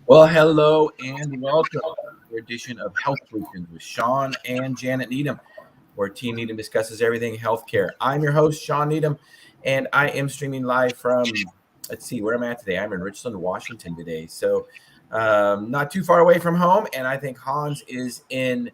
Well, hello and welcome to the edition of Health Solutions with Sean and Janet Needham, where Team Needham discusses everything healthcare. I'm your host, Sean Needham, and I am streaming live from, let's see, where am I at today? I'm in Richland, Washington today. So not too far away from home, and I think Hans is in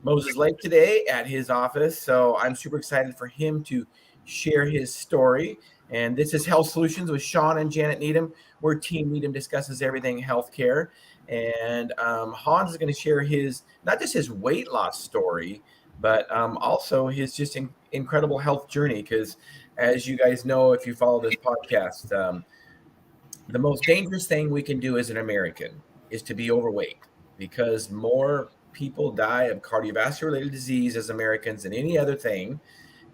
Moses Lake today at his office. So I'm super excited for him to share his story. And this is Health Solutions with Sean and Janet Needham, where Team Needham discusses everything healthcare. And Hans is going to share his, not just his weight loss story, but also his just incredible health journey. Because as you guys know, if you follow this podcast, the most dangerous thing we can do as an American is to be overweight, because more people die of cardiovascular related disease as Americans than any other thing.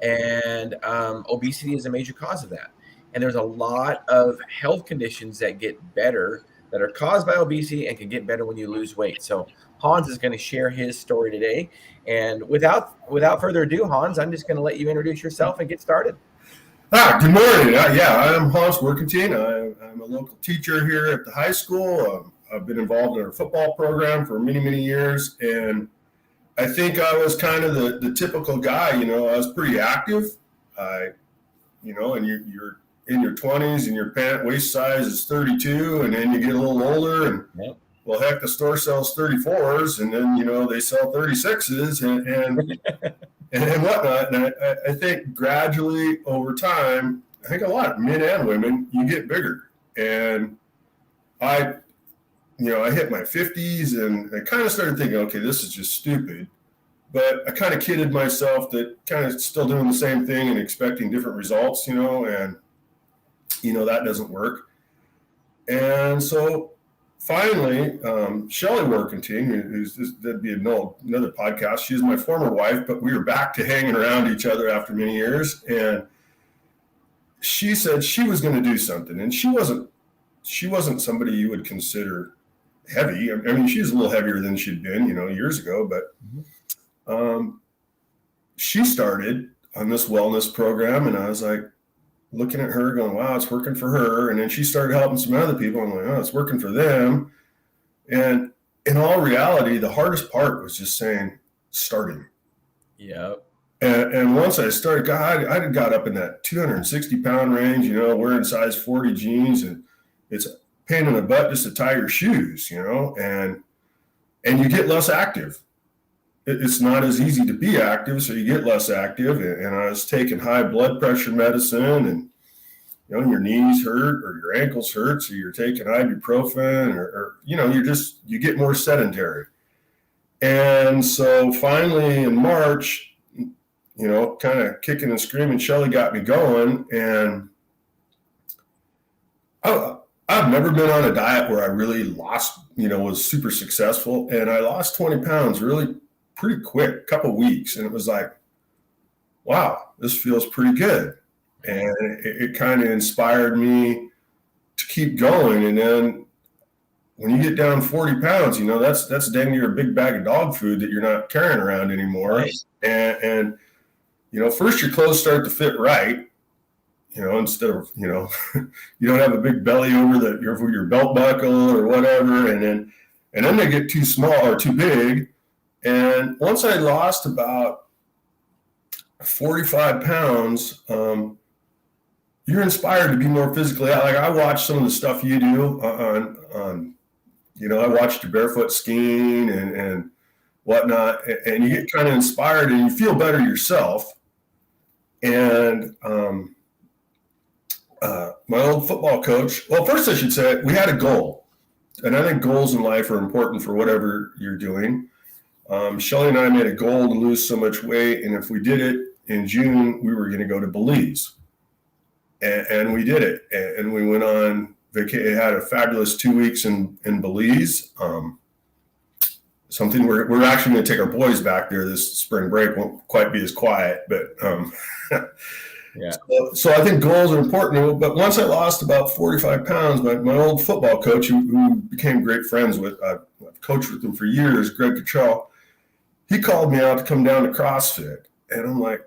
And obesity is a major cause of that. And there's a lot of health conditions that get better that are caused by obesity and can get better when you lose weight. So Hans is going to share his story today. And without further ado, Hans, I'm just going to let you introduce yourself and get started. Good morning. I'm Hans Warkentin. I'm a local teacher here at the high school. I've been involved in our football program for many, many years. And I think I was kind of the typical guy. I was pretty active. And you're in your 20s and your pant waist size is 32, and then you get a little older and well, heck, the store sells 34s, and then they sell 36s and whatnot. And I think gradually over time, I think a lot of men and women, you get bigger. And I hit my 50s and I kind of started thinking, okay, this is just stupid. But I kind of kidded myself that kind of still doing the same thing and expecting different results, and that doesn't work. And so finally, Shelley Warkentin, that'd be another podcast. She's my former wife, but we were back to hanging around each other after many years. And she said she was going to do something. And she wasn't somebody you would consider heavy. I mean, she's a little heavier than she'd been, years ago, but she started on this wellness program, and I was like looking at her going, wow, it's working for her. And then she started helping some other people. I'm like, oh, it's working for them. And in all reality, the hardest part was just starting. Yeah. And once I started, God, I got up in that 260 pound range, wearing size 40 jeans, and it's a pain in the butt just to tie your shoes, and you get less active. It's not as easy to be active, so you get less active. And I was taking high blood pressure medicine, and your knees hurt or your ankles hurt, so you're taking ibuprofen, or you get more sedentary. And so finally in March, kind of kicking and screaming, Shelley got me going, and I've never been on a diet where I really lost, was super successful, and I lost 20 pounds really pretty quick, a couple of weeks. And it was like, wow, this feels pretty good. And it kind of inspired me to keep going. And then when you get down 40 pounds, that's dang near a big bag of dog food that you're not carrying around anymore. Right. And first your clothes start to fit right, instead of, you don't have a big belly over your belt buckle or whatever. And then they get too small or too big. And once I lost about 45 pounds, you're inspired to be more physically out. Like I watch some of the stuff you do on I watched your barefoot skiing and whatnot, and you get kind of inspired and you feel better yourself. And my old football coach, well, first I should say we had a goal, and I think goals in life are important for whatever you're doing. Shelley and I made a goal to lose so much weight, and if we did it in June, we were going to go to Belize. And we did it. And we went on vacation, had a fabulous 2 weeks in Belize. Something we're actually going to take our boys back there this spring break. Won't quite be as quiet, but Yeah. So I think goals are important. But once I lost about 45 pounds, my old football coach, who became great friends with, I've coached with him for years, Greg Cottrell, he called me out to come down to CrossFit. And I'm like,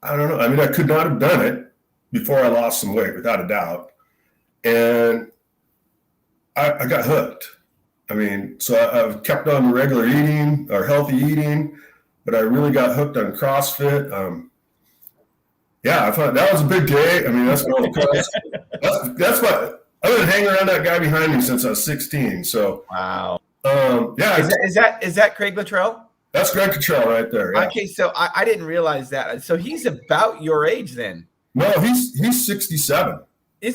I don't know. I mean, I could not have done it before I lost some weight, without a doubt. And I got hooked. I mean, so I've kept on the regular eating or healthy eating, but I really got hooked on CrossFit. Yeah, I thought that was a big day. I mean, that's what I've been hanging around that guy behind me since I was 16. So Wow. yeah, Is that Craig Luttrell? that's Greg Cottrell right there. Yeah. Okay, so I didn't realize that. So he's about your age then. No, he's 67. He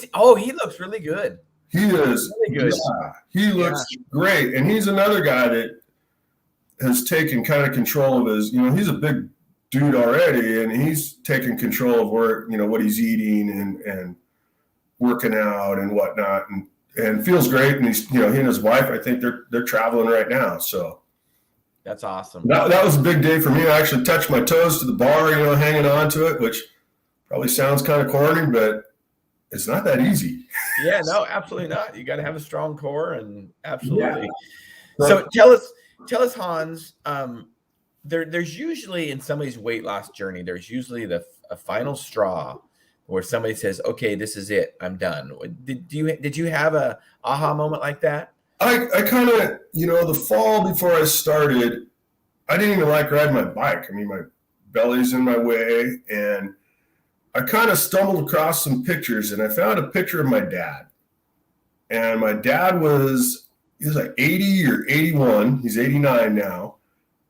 looks really good. He is really good. Yeah, he looks great, and he's another guy that has taken kind of control of his. He's a big dude already, and he's taken control of what he's eating and working out and whatnot, and feels great. And he's he and his wife, I think they're traveling right now. So that's awesome. That was a big day for me. I actually touched my toes to the bar, hanging on to it, which probably sounds kind of corny, but it's not that easy. Yeah, no, absolutely not. You got to have a strong core, and absolutely. Yeah. So tell us, Hans. There's usually in somebody's weight loss journey, there's usually a final straw where somebody says, "Okay, this is it. I'm done." Did you have a aha moment like that? I kind of, the fall before I started, I didn't even like riding my bike. I mean, my belly's in my way, and I kind of stumbled across some pictures, and I found a picture of my dad. And my dad he was like 80 or 81. He's 89 now.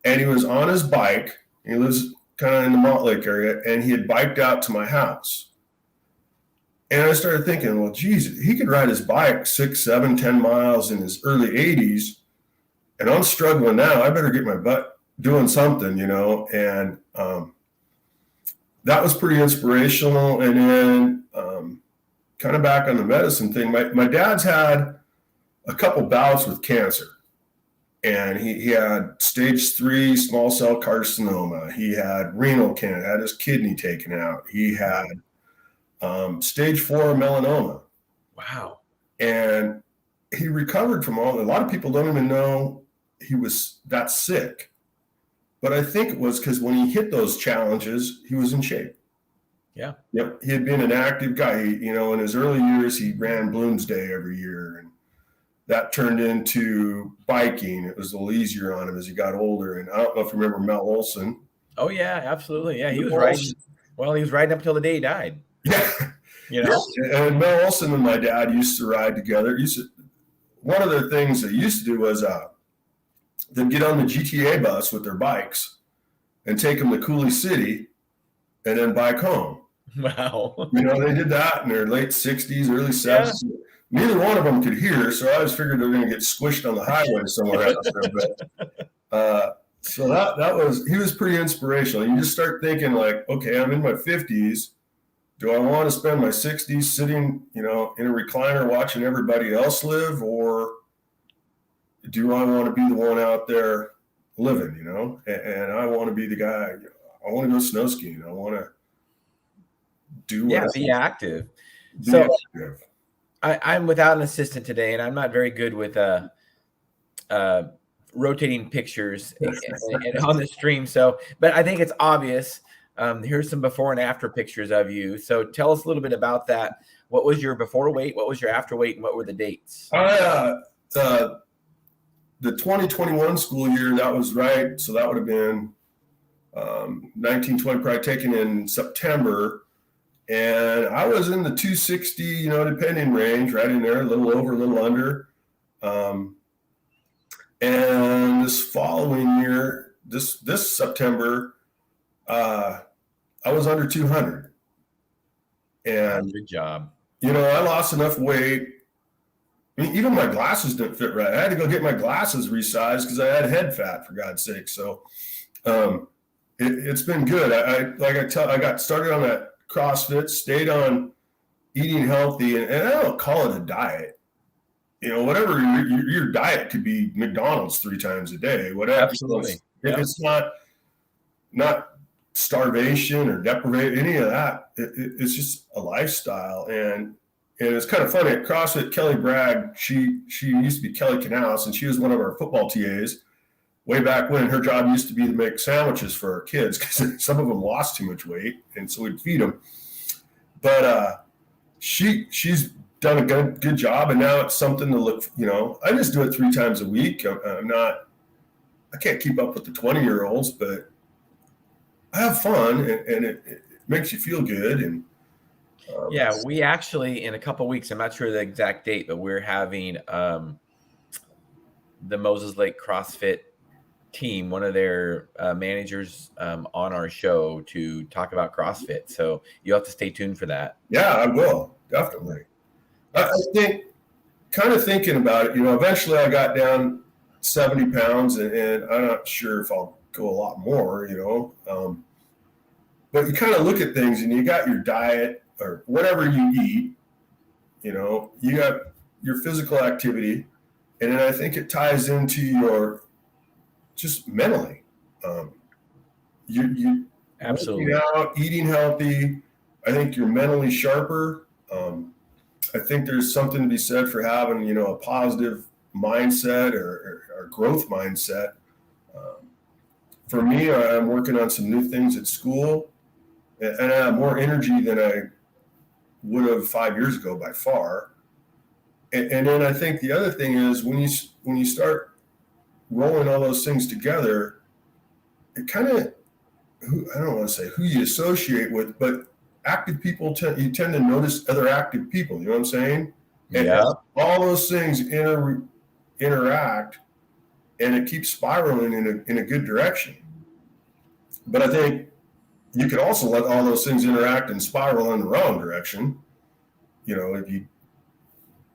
And he was on his bike. He lives kind of in the Montlake area, and he had biked out to my house. And I started thinking, well, geez, he could ride his bike 6, 7, 10 miles in his early 80s. And I'm struggling now. I better get my butt doing something, and that was pretty inspirational. And then kind of back on the medicine thing, my dad's had a couple bouts with cancer. And he had stage 3 small cell carcinoma. He had renal cancer, had his kidney taken out. He had stage 4 melanoma. Wow. And he recovered from all. A lot of people don't even know he was that sick. But I think it was because when he hit those challenges, he was in shape. Yeah. Yep. He had been an active guy. In his early years, he ran Bloomsday every year. And that turned into biking. It was a little eeasier on him as he got older. And I don't know if you remember Mel Olson. Oh, yeah, absolutely. Yeah, he was riding. Well, he was riding up until the day he died. Yeah. Yeah. And Mel Olson and my dad used to ride together. One of the things they used to do was they'd get on the GTA bus with their bikes and take them to Cooley City and then bike home. Wow. They did that in their late 60s, early 70s. Yeah. Neither one of them could hear, so I always figured they were going to get squished on the highway somewhere else. But so he was pretty inspirational. You just start thinking like, okay, I'm in my 50s. Do I want to spend my 60s sitting, in a recliner watching everybody else live, or do I want to be the one out there living, And I want to be the guy. I want to go snow skiing. I want to do be active. Active. I'm without an assistant today, and I'm not very good with rotating pictures and on the stream. So, but I think it's obvious. Here's some before and after pictures of you. So tell us a little bit about that. What was your before weight? What was your after weight? And what were the dates? The 2021 school year, that was right. So that would have been 1920, probably taken in September. And I was in the 260, depending range, right in there, a little over, a little under. And this following year, this September, I was under 200. And good job. I lost enough weight. I mean, even my glasses didn't fit right. I had to go get my glasses resized because I had head fat, for God's sake. So it's been good. I got started on that CrossFit, stayed on eating healthy, and I don't call it a diet. Whatever your diet could be, McDonald's 3 times a day, whatever. Absolutely. It's not starvation or deprivation, any of that. It's just a lifestyle. And it's kind of funny at CrossFit, Kelly Bragg, she used to be Kelly Canales, and she was one of our football TAs way back when. Her job used to be to make sandwiches for our kids because some of them lost too much weight, and so we'd feed them. But she's done a good job, and now it's something to look. I just do it 3 times a week. I can't keep up with the 20-year-olds, but I have fun, and it makes you feel good. And yeah, we actually in a couple of weeks, I'm not sure the exact date, but we're having the Moses Lake CrossFit team, one of their managers, on our show to talk about CrossFit. So you have to stay tuned for that. Yeah, I will, definitely. Yeah. I think, kind of thinking about it, eventually I got down 70 pounds, and I'm not sure if I'll go a lot more, but you kind of look at things, and you got your diet or whatever you eat, you got your physical activity, and then I think it ties into your just mentally. You Absolutely. working out, eating healthy. I think you're mentally sharper. I think there's something to be said for having, a positive mindset or growth mindset. For me, I'm working on some new things at school, and I have more energy than I would have 5 years ago by far. And then I think the other thing is when you start rolling all those things together, it kind of, I don't want to say who you associate with, but active people you tend to notice other active people. You know what I'm saying? And Yeah. all those things interact, and it keeps spiraling in a good direction. But I think you could also let all those things interact and spiral in the wrong direction.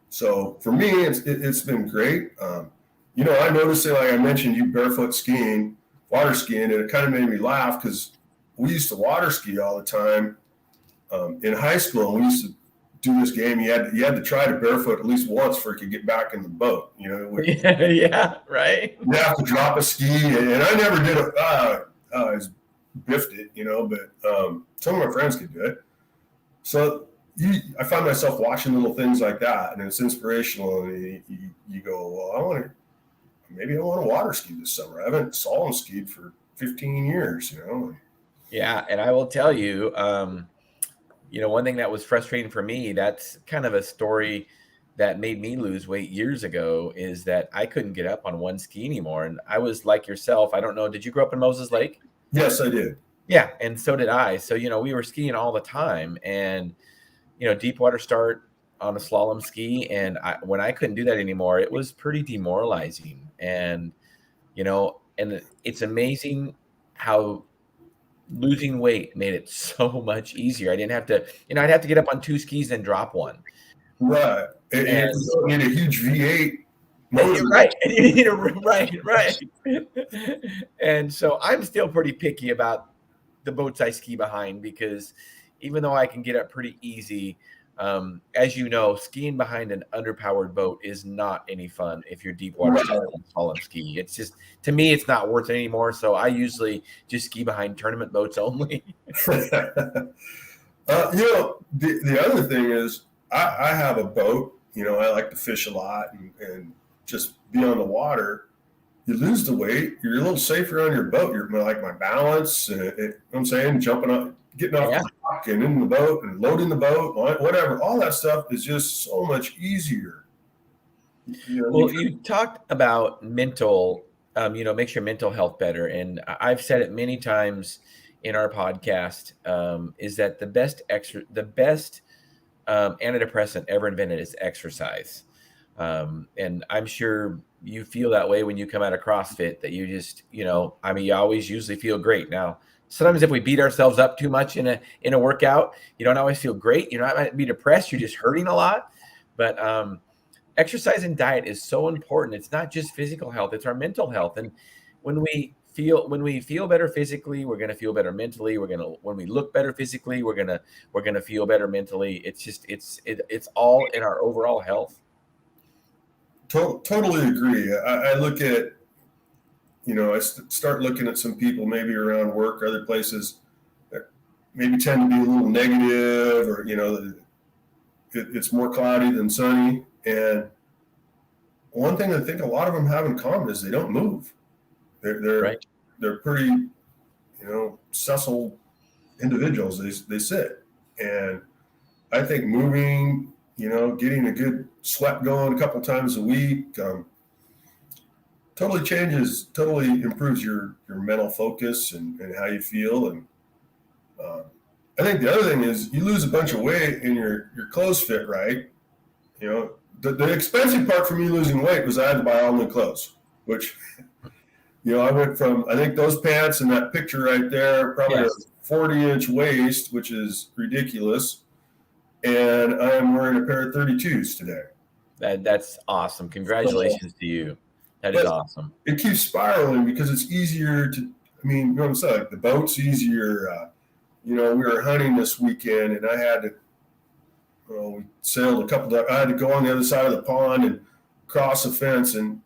So for me, it's been great. I noticed that, like I mentioned, you barefoot skiing, water skiing, and it kind of made me laugh because we used to water ski all the time in high school, and we used to do this game. You had to try to barefoot at least once before you could get back in the boat. Yeah, right. You have to drop a ski, and I never did it. I biffed it, but some of my friends could do it. So I find myself watching little things like that, and it's inspirational. And you go, well, maybe I want to water ski this summer. I haven't slalom skied for 15 years, Yeah, and I will tell you, one thing that was frustrating for me, that's kind of a story that made me lose weight years ago, is that I couldn't get up on one ski anymore. And I was like yourself. I don't know. Did you grow up in Moses Lake? Yes, I did. Yeah, and so did I. So, we were skiing all the time, and, deep water start on a slalom ski. And when I couldn't do that anymore, it was pretty demoralizing. And, and it's amazing how losing weight made it so much easier. I didn't have to, I'd have to get up on 2 skis and drop one. Right. And you don't need a huge V8 motor. Right. Right. And so I'm still pretty picky about the boats I ski behind, because even though I can get up pretty easy, as you know, skiing behind an underpowered boat is not any fun if you're deep water slalom ski. It's just, to me, it's not worth it anymore. So I usually just ski behind tournament boats only. The other thing is I have a boat. I like to fish a lot and just be on the water. You lose the weight. You're a little safer on your boat. You're like my balance. I'm saying jumping up, getting off the dock and in the boat and loading the boat, whatever. All that stuff is just so much easier. Well, you talked about mental, makes your mental health better. And I've said it many times in our podcast, is that the best antidepressant ever invented is exercise. And I'm sure you feel that way when you come out of CrossFit, that you just, you always usually feel great. Now, sometimes if we beat ourselves up too much in a workout, you don't always feel great. You're not might be depressed. You're just hurting a lot. But exercise and diet is so important. It's not just physical health; it's our mental health. And when we feel better physically, we're going to feel better mentally. When we look better physically, we're going to feel better mentally. It's just it's all in our overall health. Totally agree. I look at, I start looking at some people maybe around work or other places that maybe tend to be a little negative, or, it's more cloudy than sunny. And one thing I think a lot of them have in common is they don't move. They're pretty, sessile individuals. They sit. And I think moving, getting a good sweat going a couple times a week, totally improves your mental focus and how you feel. And I think the other thing is you lose a bunch of weight and your clothes fit right. The expensive part for me losing weight was I had to buy all new clothes, which, I went from, I think those pants and that picture right there, probably Yes. a 40-inch waist, which is ridiculous. And I'm wearing a pair of 32s today. That's awesome. Congratulations to you. That is awesome. It keeps spiraling because it's easier to, you know what I'm saying? Like the boat's easier. We were hunting this weekend and I had to, we sailed a couple of, I had to go on the other side of the pond and cross a fence. And,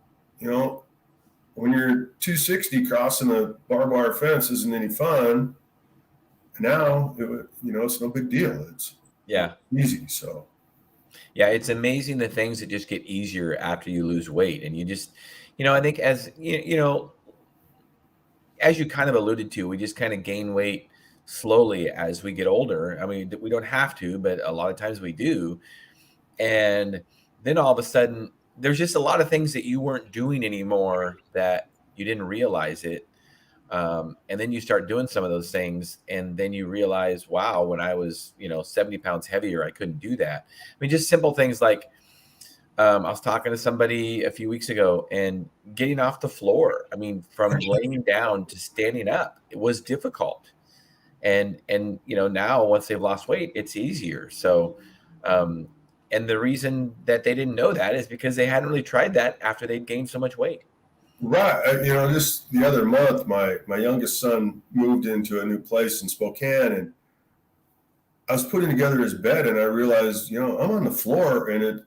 when you're 260 crossing a barbed wire fence isn't any fun. Now, it's no big deal. It's easy. So. Yeah, it's amazing the things that just get easier after you lose weight. And you just, I think as you kind of alluded to, we just kind of gain weight slowly as we get older. I mean, we don't have to, but a lot of times we do. And then all of a sudden, there's just a lot of things that you weren't doing anymore that you didn't realize it. And then you start doing some of those things and then you realize, wow, when I was, 70 pounds heavier, I couldn't do that. I mean, just simple things like, I was talking to somebody a few weeks ago and getting off the floor. I mean, from laying down to standing up, it was difficult. And now once they've lost weight, it's easier. So, and the reason that they didn't know that is because they hadn't really tried that after they'd gained so much weight. Right. Just the other month, my youngest son moved into a new place in Spokane, and I was putting together his bed, and I realized, I'm on the floor, and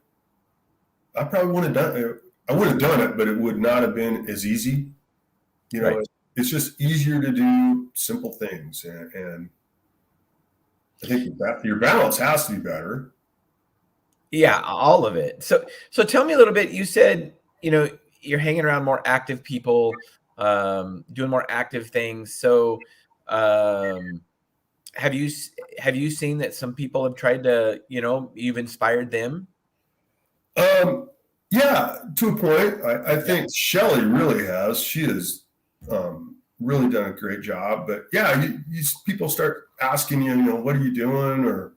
I probably wouldn't have done it. I would have done it, but it would not have been as easy. Right. It's just easier to do simple things, and I think your balance has to be better. Yeah, all of it. So tell me a little bit. You said, you're hanging around more active people, doing more active things. So, have you seen that some people have tried to, you've inspired them? Yeah, to a point. I think Shelly really has. She has really done a great job. But yeah, people start asking you, what are you doing? Or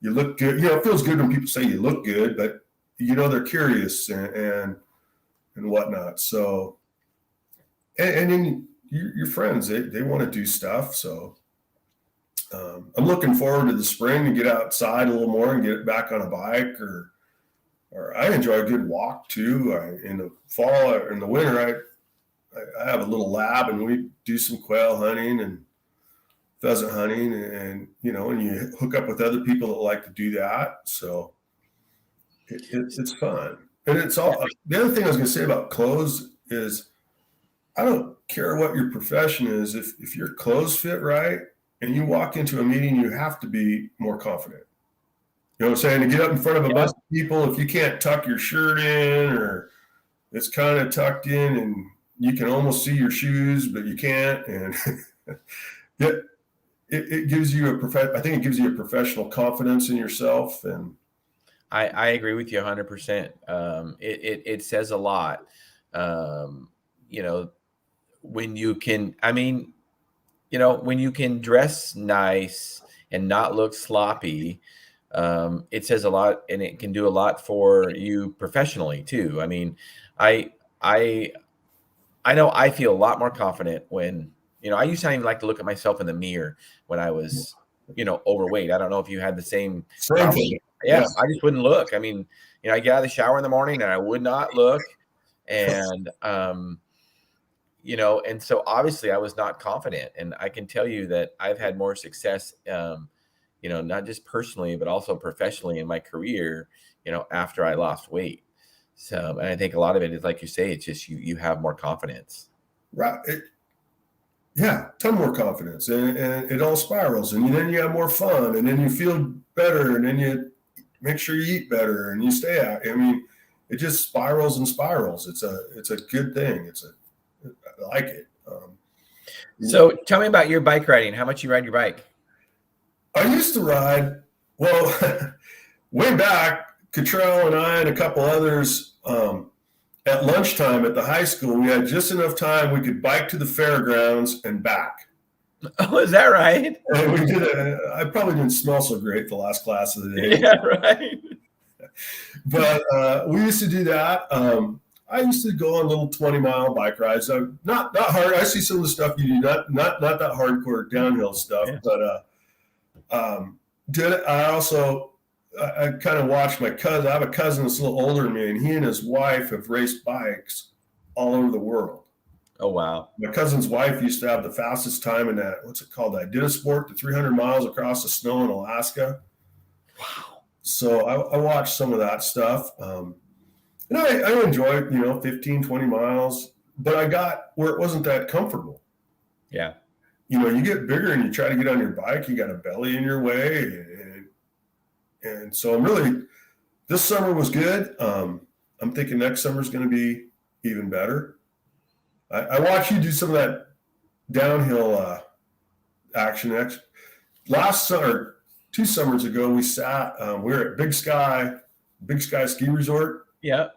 you look good. It feels good when people say you look good, but they're curious and whatnot. So, and then your friends, they want to do stuff. So I'm looking forward to the spring to get outside a little more and get back on a bike, or I enjoy a good walk too. In the fall or in the winter, I have a little lab and we do some quail hunting and pheasant hunting, and and you hook up with other people that like to do that. So it's fun. And it's all, the other thing I was going to say about clothes is I don't care what your profession is. If your clothes fit right and you walk into a meeting, you have to be more confident. You know what I'm saying? To get up in front of a bunch of people, if you can't tuck your shirt in or it's kind of tucked in and you can almost see your shoes, but you can't. And it gives you I think it gives you a professional confidence in yourself. And I agree with you 100%. It says a lot. When you can, when you can dress nice and not look sloppy, it says a lot, and it can do a lot for you professionally too. I mean, I know I feel a lot more confident when, I used to not even like to look at myself in the mirror when I was, overweight. I don't know if you had the same problem. Yeah, I just wouldn't look. I mean, I get out of the shower in the morning and I would not look. And, and so obviously I was not confident. And I can tell you that I've had more success, not just personally, but also professionally in my career, after I lost weight. So, and I think a lot of it is, like you say, it's just you have more confidence. Right. Ton more confidence, and it all spirals, and then you have more fun, and then you feel better, and then you make sure you eat better, and you stay out. I mean, it just spirals and spirals. It's a good thing. I like it. So tell me about your bike riding. How much you ride your bike? I used to ride, well, way back, Cottrell and I and a couple others, at lunchtime at the high school, we had just enough time we could bike to the fairgrounds and back. Oh, is that right? And we did it. I probably didn't smell so great the last class of the day. Yeah, right. But we used to do that. I used to go on little 20-mile bike rides. Not hard. I see some of the stuff you do, not that hardcore downhill stuff. Yeah. But I kind of watched my cousin. I have a cousin that's a little older than me, and he and his wife have raced bikes all over the world. Oh, wow. My cousin's wife used to have the fastest time in that, what's it called? That Didasport, the 300 miles across the snow in Alaska. Wow. So I watched some of that stuff. And I enjoyed, 15, 20 miles, but I got where it wasn't that comfortable. Yeah. You get bigger and you try to get on your bike, you got a belly in your way. And so this summer was good. I'm thinking next summer is going to be even better. I watched you do some of that downhill action. Last summer, 2 summers ago, we were at Big Sky Ski Resort. Yeah.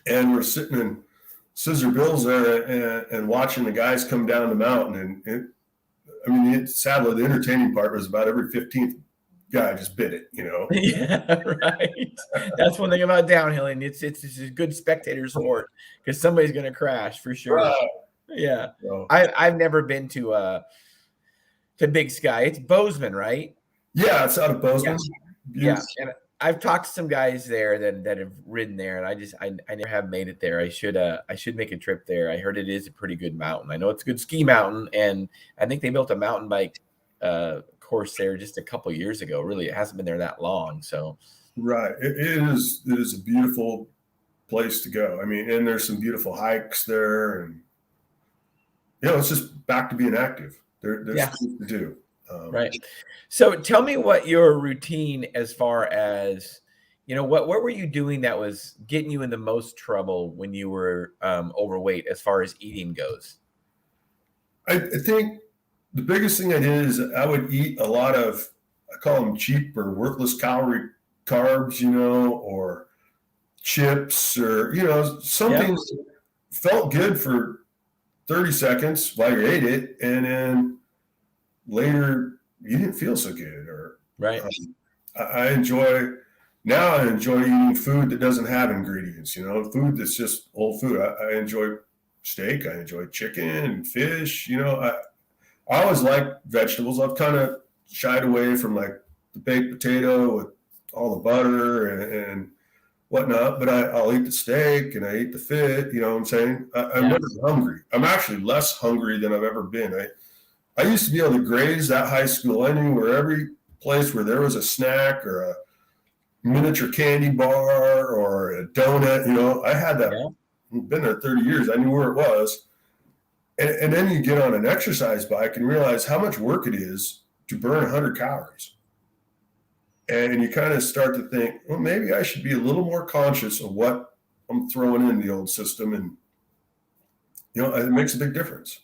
And we're sitting in Scissor Bills there and watching the guys come down the mountain. And sadly, the entertaining part was about every 15th guy just bit it, Yeah, right. That's one thing about downhilling. It's a good spectator sport because somebody's going to crash for sure. Yeah. So, I've never been to Big Sky. It's Bozeman, right? Yeah, it's out of Bozeman. Yeah. And I've talked to some guys there that have ridden there, and I never have made it there. I should make a trip there. I heard it is a pretty good mountain. I know it's a good ski mountain, and I think they built a mountain bike course there just a couple of years ago. Really, it hasn't been there that long. So, right, it is a beautiful place to go. And there's some beautiful hikes there, and it's just back to being active. There's things to do. Right. So tell me what your routine as far as, what were you doing that was getting you in the most trouble when you were overweight as far as eating goes? I think the biggest thing I did is I would eat a lot of, I call them cheap or worthless calorie carbs, or chips or, something that felt good for 30 seconds while you ate it. And then later you didn't feel so good. Or right. I enjoy eating food that doesn't have ingredients, food that's just whole food. I enjoy steak. I enjoy chicken and fish. I always like vegetables. I've kind of shied away from like the baked potato with all the butter and whatnot, but I'll eat the steak and I eat the fish, you know what I'm saying? I'm never hungry. I'm actually less hungry than I've ever been. I used to be able to graze that high school. I knew where every place where there was a snack or a miniature candy bar or a donut, I had that. I've been there 30 years. I knew where it was. And then you get on an exercise bike and realize how much work it is to burn 100 calories. And you kind of start to think, well, maybe I should be a little more conscious of what I'm throwing in the old system. And, it makes a big difference.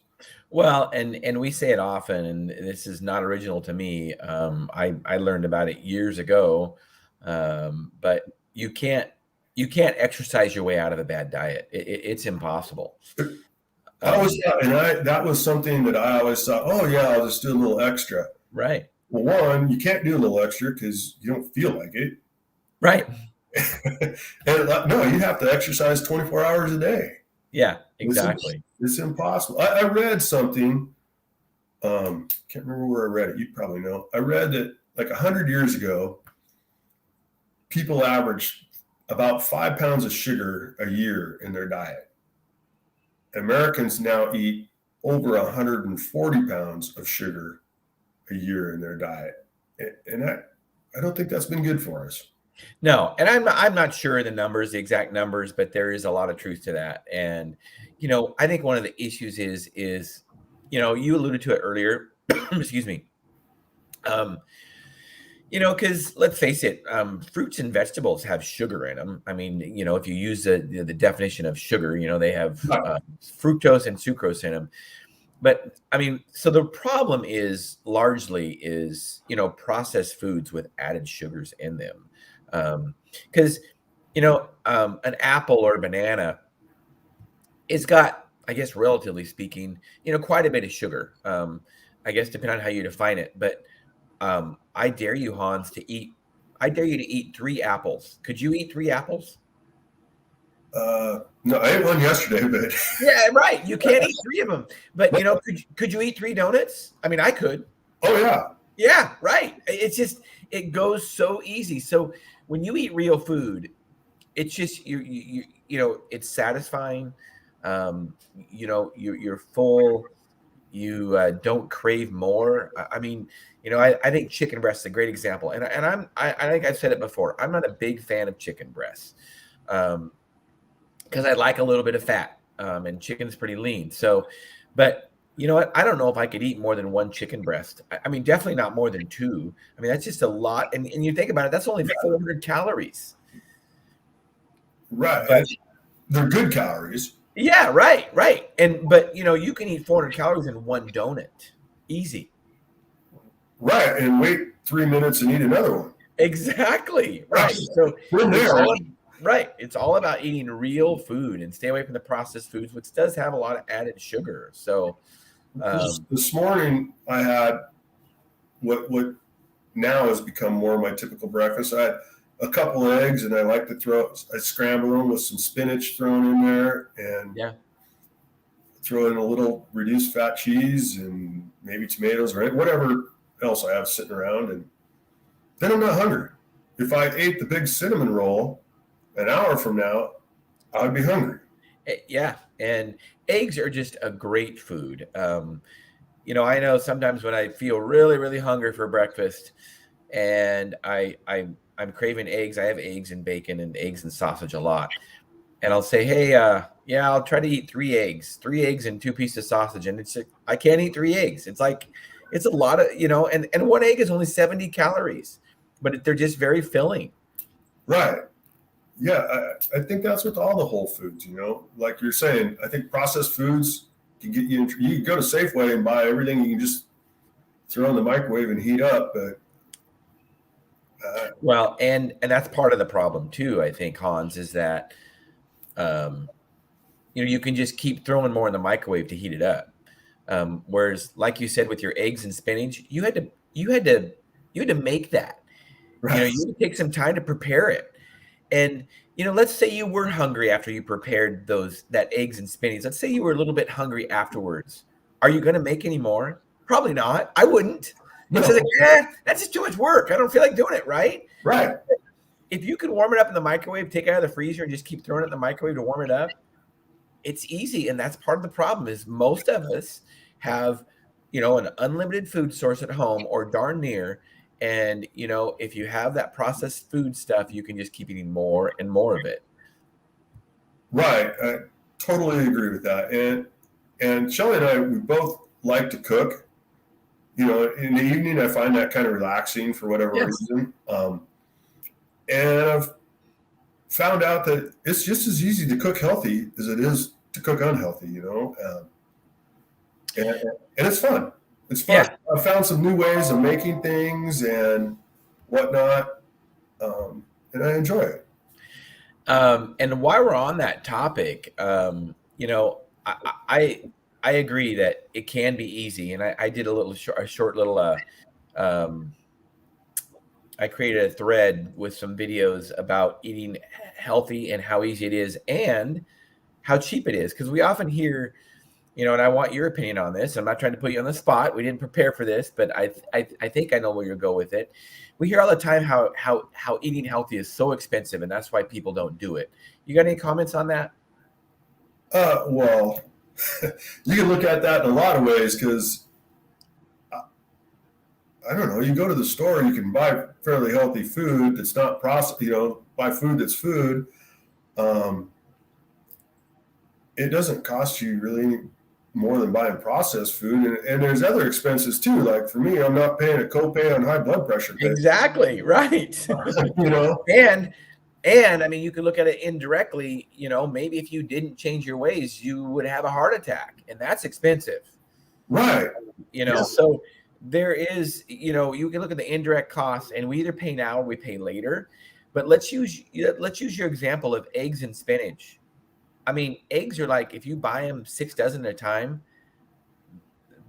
Well, and we say it often, and this is not original to me. I learned about it years ago, but you can't exercise your way out of a bad diet. It's impossible. That was something that I always thought, oh yeah, I'll just do a little extra. Right. Well, one, you can't do a little extra because you don't feel like it. Right. And no, you have to exercise 24 hours a day. Yeah, exactly. It's impossible. I read something, can't remember where I read it. You probably know. I read that like 100 years ago, people averaged about 5 pounds of sugar a year in their diet. Americans now eat over 140 pounds of sugar a year in their diet. And I don't think that's been good for us. No, and I'm not sure the exact numbers, but there is a lot of truth to that. And, I think one of the issues is, you alluded to it earlier, excuse me. Because let's face it, fruits and vegetables have sugar in them. If you use the definition of sugar, they have fructose and sucrose in them. But so the problem is largely processed foods with added sugars in them. Because, an apple or a banana, it's got, I guess, relatively speaking, quite a bit of sugar. I guess depending on how you define it. But I dare you, Hans, I dare you to eat 3 apples. Could you eat 3 apples? No, I ate one yesterday, but Yeah, right. You can't eat 3 of them. But, could you eat 3 donuts? I mean, I could. oh yeah, Yeah, right. It's just, it goes so easy. So when you eat real food, it's just, it's satisfying. You're full. You don't crave more. I mean, I think chicken breast is a great example. And I think I've said it before. I'm not a big fan of chicken breasts. Because I like a little bit of fat, and chicken's pretty lean. So, but you know what? I don't know if I could eat more than 1 chicken breast. I mean, definitely not more than 2. I mean, that's just a lot. And you think about it, that's only 400 calories. right. But, They're good calories. yeah, right. But you can eat 400 calories in 1 donut, easy. Right, and wait 3 minutes and eat another one. Exactly. Right. So it's all about eating real food and stay away from the processed foods, which does have a lot of added sugar. So this morning I had what now has become more of my typical breakfast. I had a couple of eggs, and I scramble them with some spinach thrown in there, and throw in a little reduced fat cheese and maybe tomatoes or whatever else I have sitting around, and then I'm not hungry. If I ate the big cinnamon roll an hour from now, I'd be hungry. Yeah, and eggs are just a great food. I know sometimes when I feel really, really hungry for breakfast, and I'm craving eggs. I have eggs and bacon and eggs and sausage a lot, and I'll say, hey, I'll try to eat 3 eggs and 2 pieces of sausage, and it's I can't eat 3 eggs. It's like it's a lot of and 1 egg is only 70 calories, but they're just very filling. Right. Yeah, I think that's with all the whole foods, like you're saying. I think processed foods can get you can go to Safeway and buy everything you can just throw in the microwave and heat up. But well, and that's part of the problem too, I think, Hans, is that you can just keep throwing more in the microwave to heat it up. Whereas, like you said, with your eggs and spinach, you had to make that. right. You had to take some time to prepare it. And let's say you were hungry after you prepared that eggs and spinach. Let's say you were a little bit hungry afterwards. Are you going to make any more? Probably not. I wouldn't. No. It's like, that's just too much work. I don't feel like doing it, right? Right. If you could warm it up in the microwave, take it out of the freezer, and just keep throwing it in the microwave to warm it up, it's easy. And that's part of the problem is most of us have, an unlimited food source at home or darn near. And, if you have that processed food stuff, you can just keep eating more and more of it. Right. I totally agree with that. And Shelly and I, we both like to cook. In the evening, I find that kind of relaxing for whatever reason. And I've found out that it's just as easy to cook healthy as it is to cook unhealthy, and it's fun. It's fun. Yeah. I found some new ways of making things and whatnot, and I enjoy it. And while we're on that topic, I agree that it can be easy. And I did a short little, I created a thread with some videos about eating healthy and how easy it is and how cheap it is. Because we often hear, and I want your opinion on this. I'm not trying to put you on the spot. We didn't prepare for this, but I think I know where you'll go with it. We hear all the time how eating healthy is so expensive, and that's why people don't do it. You got any comments on that? Well, you can look at that in a lot of ways because I don't know. You go to the store, you can buy fairly healthy food that's not processed. Buy food that's food. It doesn't cost you really any more than buying processed food. And there's other expenses too. Like for me, I'm not paying a copay on high blood pressure. Exactly. Right. And I mean, you could look at it indirectly, maybe if you didn't change your ways, you would have a heart attack, and that's expensive. Right. So there is, you can look at the indirect costs, and we either pay now or we pay later. But let's use your example of eggs and spinach. I mean, eggs are like, if you buy them 6 dozen at a time,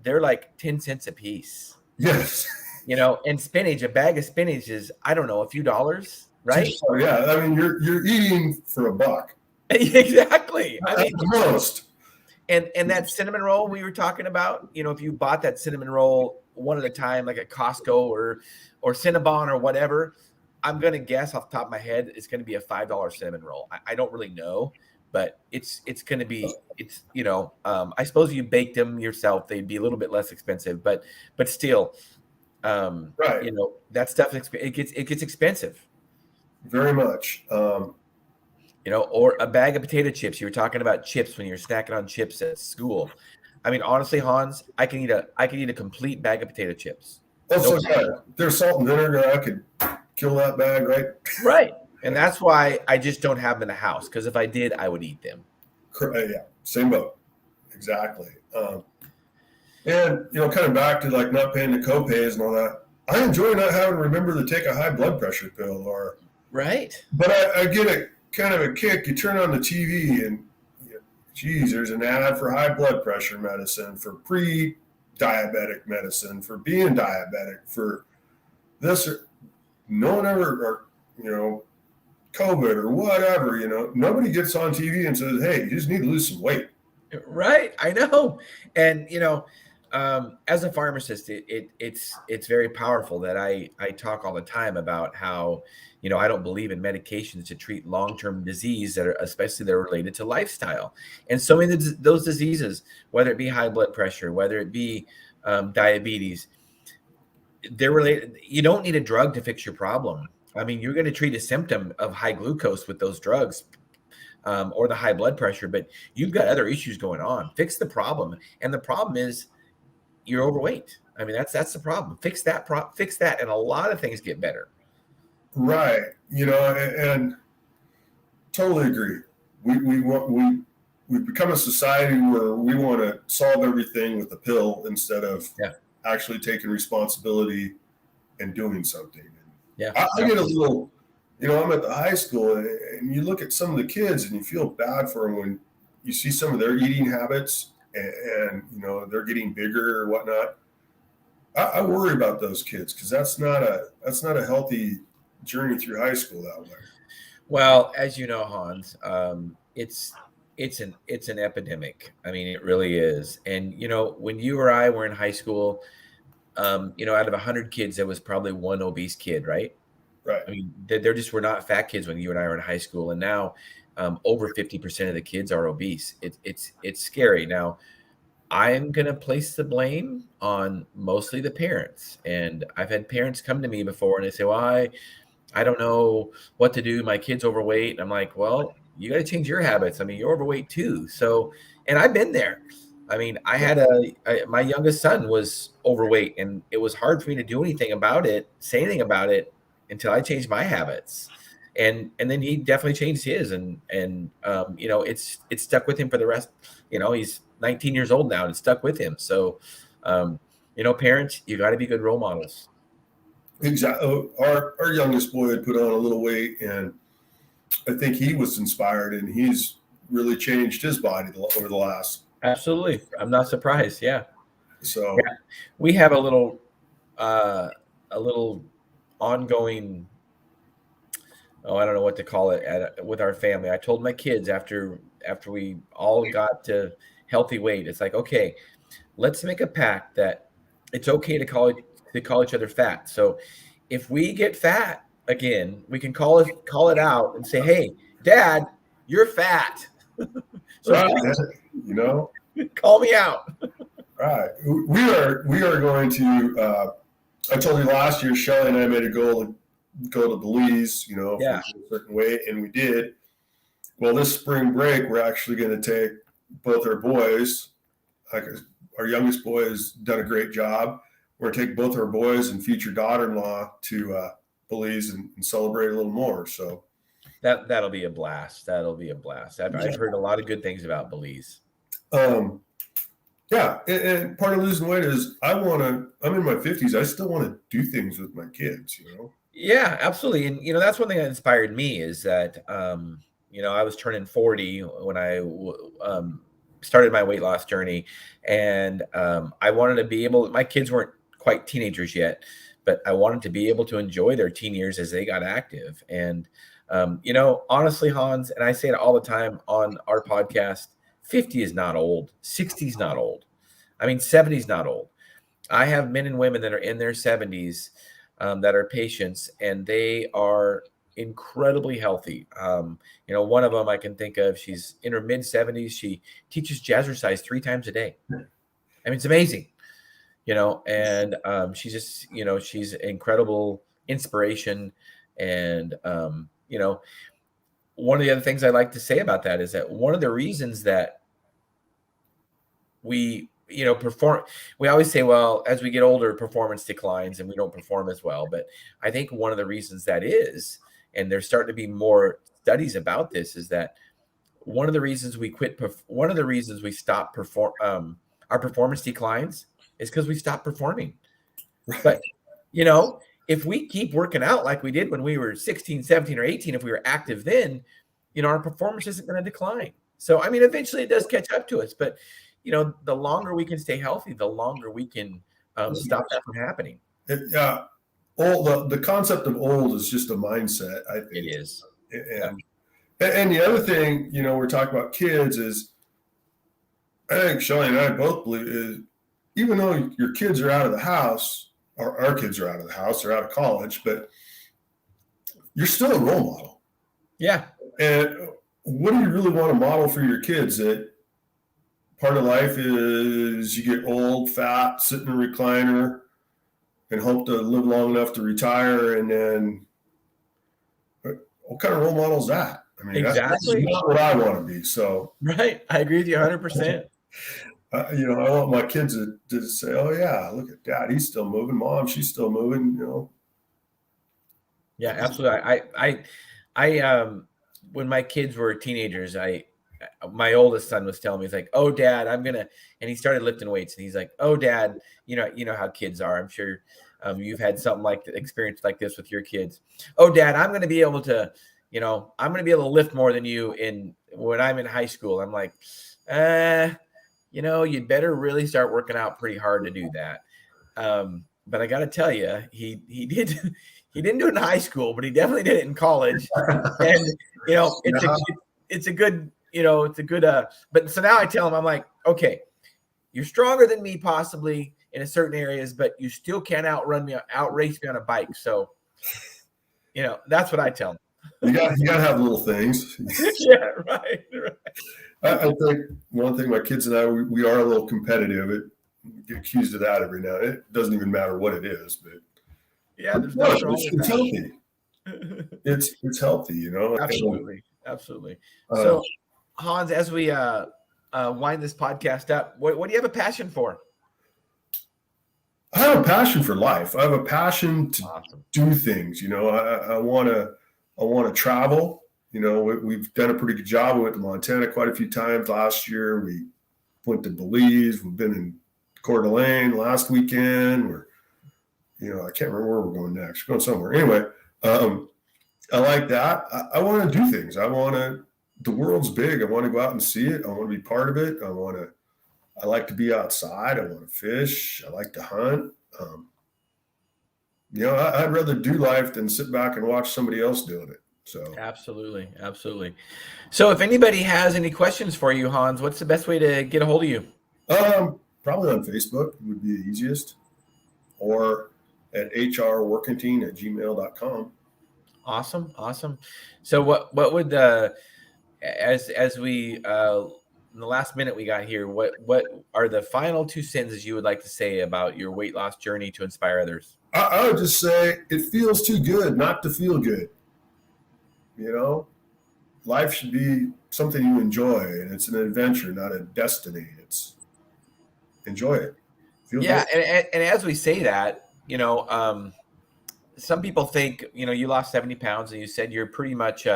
they're like 10 cents a piece. Yes. And spinach, a bag of spinach is, I don't know, a few dollars, right? Yeah, I mean, you're eating for $1. Exactly. I At mean, the most. and that cinnamon roll we were talking about, if you bought that cinnamon roll one at a time, like at Costco or Cinnabon or whatever, I'm gonna guess off the top of my head it's gonna be a $5 cinnamon roll. I don't really know, but it's gonna be I suppose if you baked them yourself, they'd be a little bit less expensive, but still, Right. that stuff it gets expensive. Very much. Or a bag of potato chips. You were talking about chips when you're snacking on chips at school. I mean, honestly, Hans, I can eat a complete bag of potato chips. Also, there's salt and vinegar. I could kill that bag, right? Right. And that's why I just don't have them in the house, because if I did, I would eat them. Yeah, same boat. Exactly. And, kind of back to like not paying the co-pays and all that. I enjoy not having to remember to take a high blood pressure pill Right. But I get a kind of a kick. You turn on the TV and, geez, there's an ad for high blood pressure medicine, for pre-diabetic medicine, for being diabetic, for this. No one ever, COVID or whatever, nobody gets on TV and says, hey, you just need to lose some weight. Right. I know. And, as a pharmacist, it's very powerful that I talk all the time about how, I don't believe in medications to treat long-term disease that are related to lifestyle. And so many of those diseases, whether it be high blood pressure, whether it be diabetes, they're related. You don't need a drug to fix your problem. I mean, you're going to treat a symptom of high glucose with those drugs, or the high blood pressure, but you've got other issues going on. Fix the problem. And the problem is you're overweight. I mean, that's the problem. Fix that, and a lot of things get better. Right. And totally agree. We've become a society where we want to solve everything with a pill instead of actually taking responsibility and doing something. Yeah. I get a little, I'm at the high school and you look at some of the kids and you feel bad for them when you see some of their eating habits and they're getting bigger or whatnot. I worry about those kids because that's not a healthy journey through high school that way. Well, as you know, Hans, it's an epidemic. I mean, it really is. And when you or I were in high school, out of 100 kids, there was probably one obese kid, right? Right. I mean, there just were not fat kids when you and I were in high school, and now over 50% of the kids are obese. It's scary. Now, I'm going to place the blame on mostly the parents. And I've had parents come to me before and they say, well, I don't know what to do. My kid's overweight. And I'm like, well, you got to change your habits. I mean, you're overweight too. So, and I've been there. I mean, I had my youngest son was overweight, and it was hard for me to do say anything about it until I changed my habits. And then he definitely changed his, and it's stuck with him for the rest. He's 19 years old now, and it's stuck with him. So, parents, you got to be good role models. Exactly. Our youngest boy had put on a little weight, and I think he was inspired, and he's really changed his body over the last. Absolutely, I'm not surprised. Yeah. So we have a little ongoing. Oh, I don't know what to call it with our family. I told my kids after we all got to healthy weight, it's like, okay, let's make a pact that it's okay to call each other fat. So if we get fat again, we can call it out and say, hey, Dad, you're fat. So call me out. Right. We are going to I told you last year, Shelly and I made a goal to go to Belize, for a certain weight, and we did. Well, this spring break, we're actually going to take both our boys. Our youngest boy has done a great job. We're going to take both our boys and future daughter-in-law to Belize and celebrate a little more. So that'll be a blast. That'll be a blast. I've heard a lot of good things about Belize. Yeah, and part of losing weight is I'm in my 50s. I still want to do things with my kids, Yeah, absolutely. And, that's one thing that inspired me is that, I was turning 40 when I started my weight loss journey. And I wanted to be able, my kids weren't quite teenagers yet, but I wanted to be able to enjoy their teen years as they got active. And, honestly, Hans, and I say it all the time on our podcast, 50 is not old, 60 is not old. I mean, 70 is not old. I have men and women that are in their 70s that are patients, and they are incredibly healthy. One of them I can think of, she's in her mid 70s. She teaches jazzercise 3 times a day. I mean, it's amazing, and she's just, she's incredible inspiration. And, one of the other things I like to say about that is that one of the reasons that we perform, we always say, well, as we get older, performance declines and we don't perform as well. But I think one of the reasons that is, and there's starting to be more studies about this, is that one of the reasons we one of the reasons we stop our performance declines is because we stop performing. But if we keep working out like we did when we were 16, 17, or 18, if we were active then, our performance isn't going to decline. So, I mean, eventually it does catch up to us, but the longer we can stay healthy, the longer we can stop that from happening. The concept of old is just a mindset, I think. It is. And the other thing, we're talking about kids is, I think Shelly and I both believe is, even though your kids are out of the house, or our kids are out of the house, they're out of college, but you're still a role model. Yeah. And what do you really want to model for your kids? That part of life is you get old, fat, sit in a recliner, and hope to live long enough to retire. And then what kind of role model is that? I mean, exactly. That's not what I want to be. So, right. I agree with you 100%. I want my kids to say, oh yeah, look at dad. He's still moving. Mom, she's still moving, Yeah, absolutely. I when my kids were teenagers, my oldest son was telling me, he's like, oh dad, and he started lifting weights, and he's like, oh dad, you know how kids are. I'm sure you've had something like experience like this with your kids. Oh dad, I'm going to be able to lift more than you when I'm in high school. I'm like, you'd better really start working out pretty hard to do that. But I got to tell you, he did. He didn't do it in high school, but he definitely did it in college. And it's a good. But so now I tell him, I'm like, okay, you're stronger than me possibly in certain areas, but you still can't outrace me on a bike. So, that's what I tell him. You got to have little things. Yeah, right. I think one thing, my kids and I, we are a little competitive. We get accused of that every now and then. It doesn't even matter what it is, but yeah, there's no it's healthy. It's healthy, Absolutely. So, Hans, as we wind this podcast up, what do you have a passion for? I have a passion for life. I have a passion to do things. I want to travel. We've done a pretty good job. We went to Montana quite a few times last year. We went to Belize. We've been in Coeur d'Alene last weekend. I can't remember where we're going next. We're going somewhere. Anyway, I like that. I want to do things. The world's big. I want to go out and see it. I want to be part of it. I like to be outside. I want to fish. I like to hunt. I'd rather do life than sit back and watch somebody else doing it. So absolutely. So if anybody has any questions for you, Hans, what's the best way to get a hold of you? Probably on Facebook would be the easiest, or at hrwarkentin@gmail.com. Awesome. So what would as we in the last minute we got here, what are the final 2 sentences you would like to say about your weight loss journey to inspire others? I would just say it feels too good not to feel good. Life should be something you enjoy, and it's an adventure, not a destiny. It's enjoy it. Feel good. And as we say that, some people think, you lost 70 pounds and you said you're pretty much,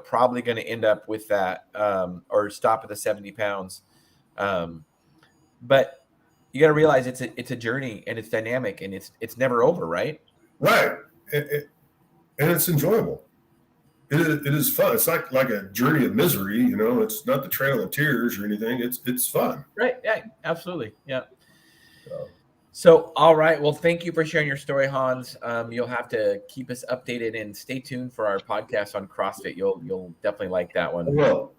probably going to end up with that or stop at the 70 pounds. But you got to realize it's a journey, and it's dynamic, and it's never over, right? Right. and it's enjoyable. It is fun. It's like a journey of misery, It's not the trail of tears or anything. It's fun. Right. Yeah, absolutely. Yeah. So, all right. Well, thank you for sharing your story, Hans. You'll have to keep us updated and stay tuned for our podcast on CrossFit. You'll definitely like that one. I will.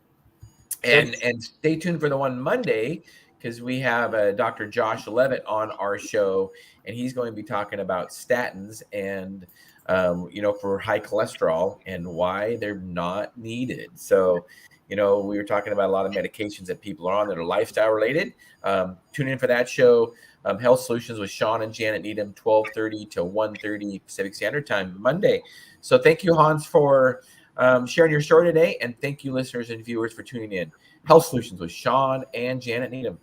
And stay tuned for the one Monday, because we have Dr. Josh Levitt on our show, and he's going to be talking about statins and for high cholesterol and why they're not needed. So, we were talking about a lot of medications that people are on that are lifestyle related. Tune in for that show, Health Solutions with Sean and Janet Needham, 12:30 to 1:30 Pacific Standard Time Monday. So thank you, Hans, for sharing your story today, and thank you, listeners and viewers, for tuning in. Health Solutions with Sean and Janet Needham.